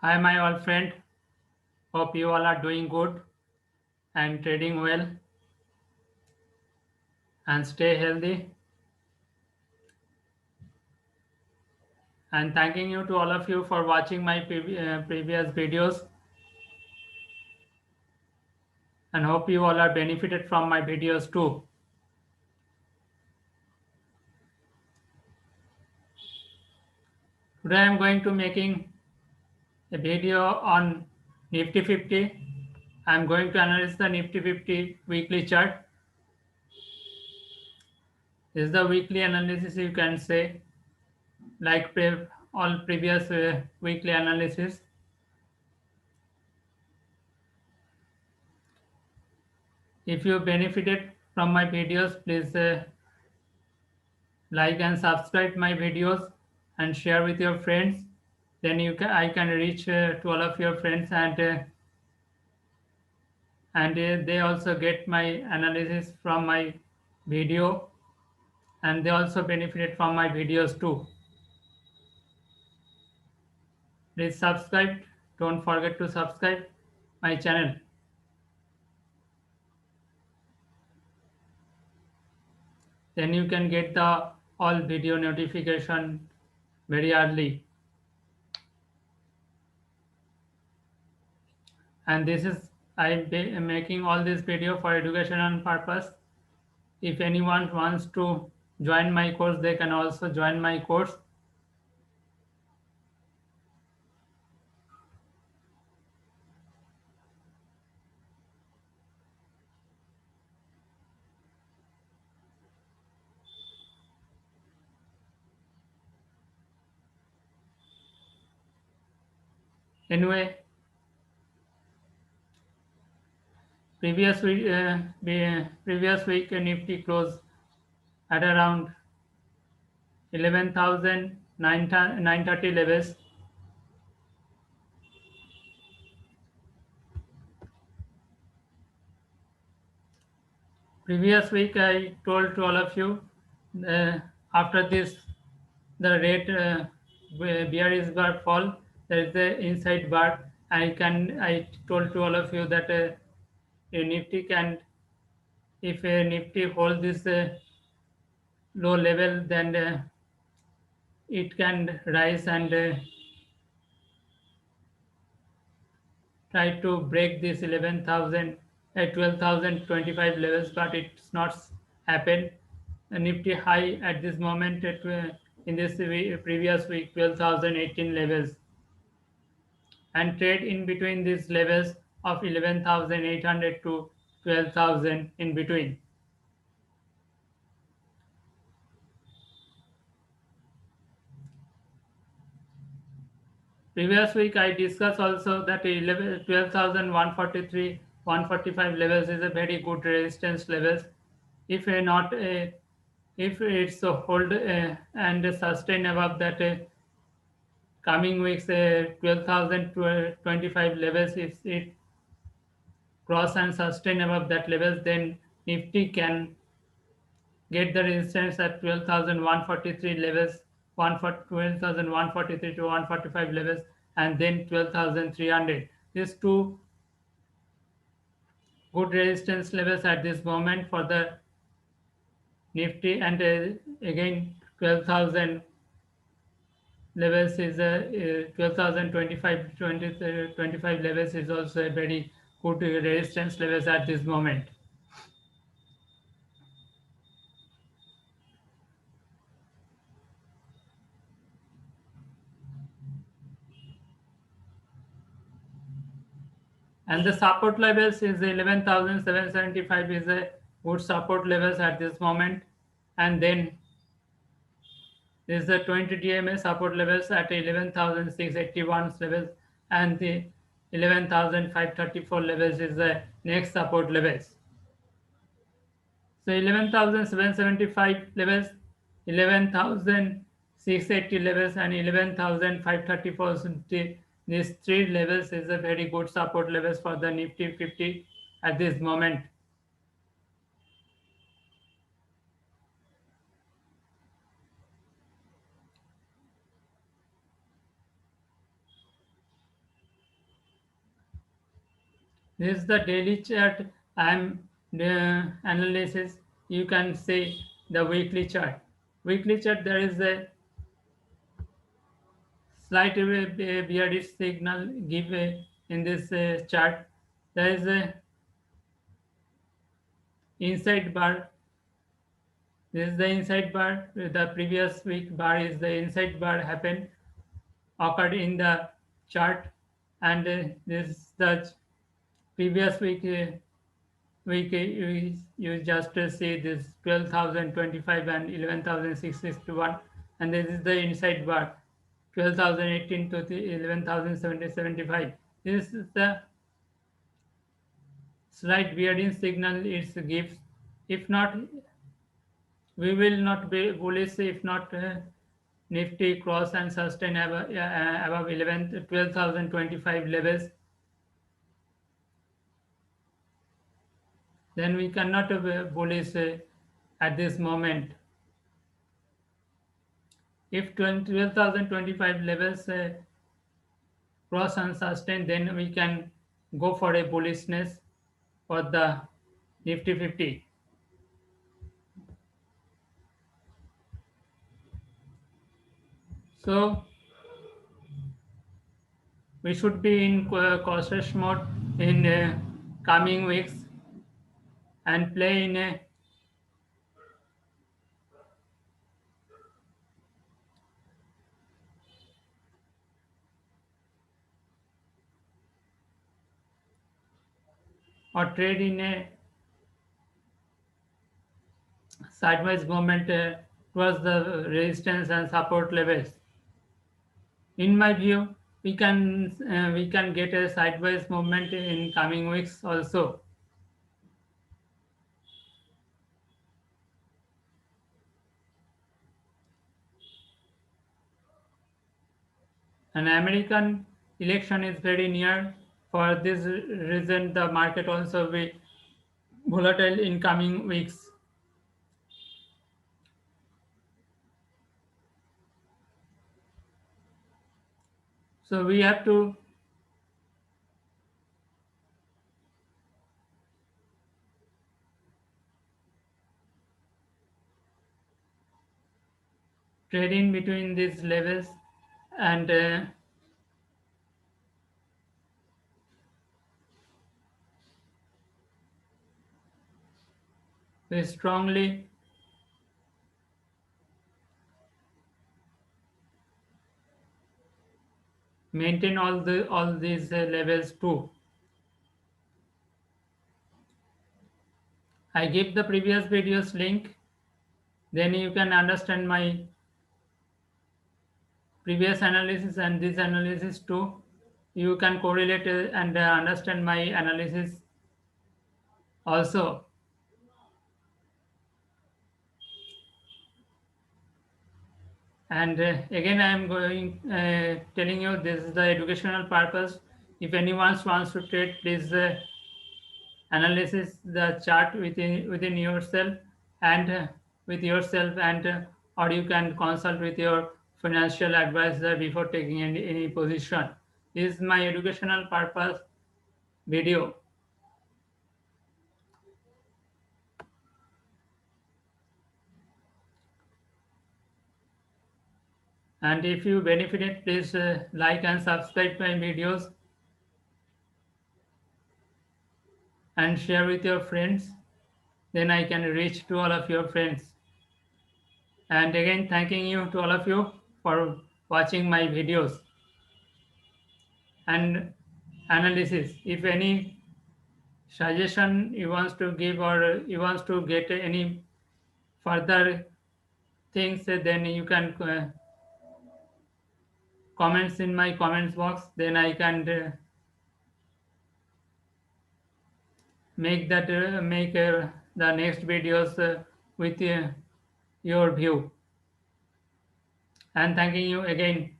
Hi, my old friend. Hope you all are doing good and trading well and stay healthy. And thanking you to all of you for watching my previous videos and hope you all are benefited from my videos too. Today I am going to making a video on Nifty 50. I am going to analyze the Nifty 50 weekly chart. This is the weekly analysis you can say like all previous weekly analysis. If you benefited from my videos, please like and subscribe my videos and share with your friends. Then I can reach to all of your friends and they also get my analysis from my video and they also benefited from my videos too. Please subscribe. Don't forget to subscribe my channel. Then you can get the all video notification very early. And this is I'm making all this video for educational purpose. If anyone wants to join my course, they can also join my course. Anyway, previous week Nifty closed at around 11,930 levels. Previous week I told to all of you after this the rate bearish bar fall, there is the inside bar. I told to all of you that a Nifty can, if a Nifty hold this low level, then it can rise and try to break this 11,000 12,025 levels, but it's not happened. The Nifty high at this moment in this previous week 12,018 levels, and trade in between these levels of 11,800 to 12,000 in between. Previous week I discussed also that 12,143 145 levels is a very good resistance levels. If not if it's a hold and sustain above that coming weeks 12,025 levels, if it cross and sustain above that levels, then Nifty can get the resistance at 12,143 levels, 12,143 to 145 levels, and then 12,300. These two good resistance levels at this moment for the Nifty, and again 12,000 levels is a 12,025 25 levels is also a very good resistance levels at this moment. And the support levels is 11,775 is a good support levels at this moment. And then is the 20 DMA support levels at 11,681 levels, and the 11,534 levels is the next support levels. So 11,775 levels, 11,680 levels, and 11,534. These three levels is a very good support levels for the Nifty 50 at this moment. This is the daily chart. I'm analysis. You can say the weekly chart. Weekly chart, there is a slight bearish signal give in this chart. There is a inside bar. This is the inside bar. The previous week bar is the inside bar happened occurred in the chart, and this is the previous week. You just see this 12,025 and 11,661, and this is the inside bar 12,018 to the 11,775. This is the slight bearish signal it gives. If not, we will not be bullish if not Nifty cross and sustain above 11 12,025 levels. Then we cannot be bullish at this moment. If 12,025 levels cross and sustain, then we can go for a bullishness for the Nifty 50. So we should be in cautious mode in coming weeks and play in a or trade in a sideways movement towards the resistance and support levels. In my view, we can get a sideways movement in coming weeks also. An American election is very near. For this reason, the market also will be volatile in coming weeks. So we have to trade in between these levels and we strongly maintain all these levels too. I give the previous videos link, then you can understand my previous analysis and this analysis too. You can correlate and understand my analysis also. And again, I am going telling you this is the educational purpose. If anyone wants to trade, please analysis the chart within yourself and with yourself, and or you can consult with your financial advisor before taking any position. This is my educational purpose video. And if you benefited, please like and subscribe my videos and share with your friends. Then I can reach to all of your friends. And again, thanking you to all of you for watching my videos and analysis. If any suggestion you wants to give or you wants to get any further things, then you can comments in my comments box. Then I can make the next videos with your view. And thanking you again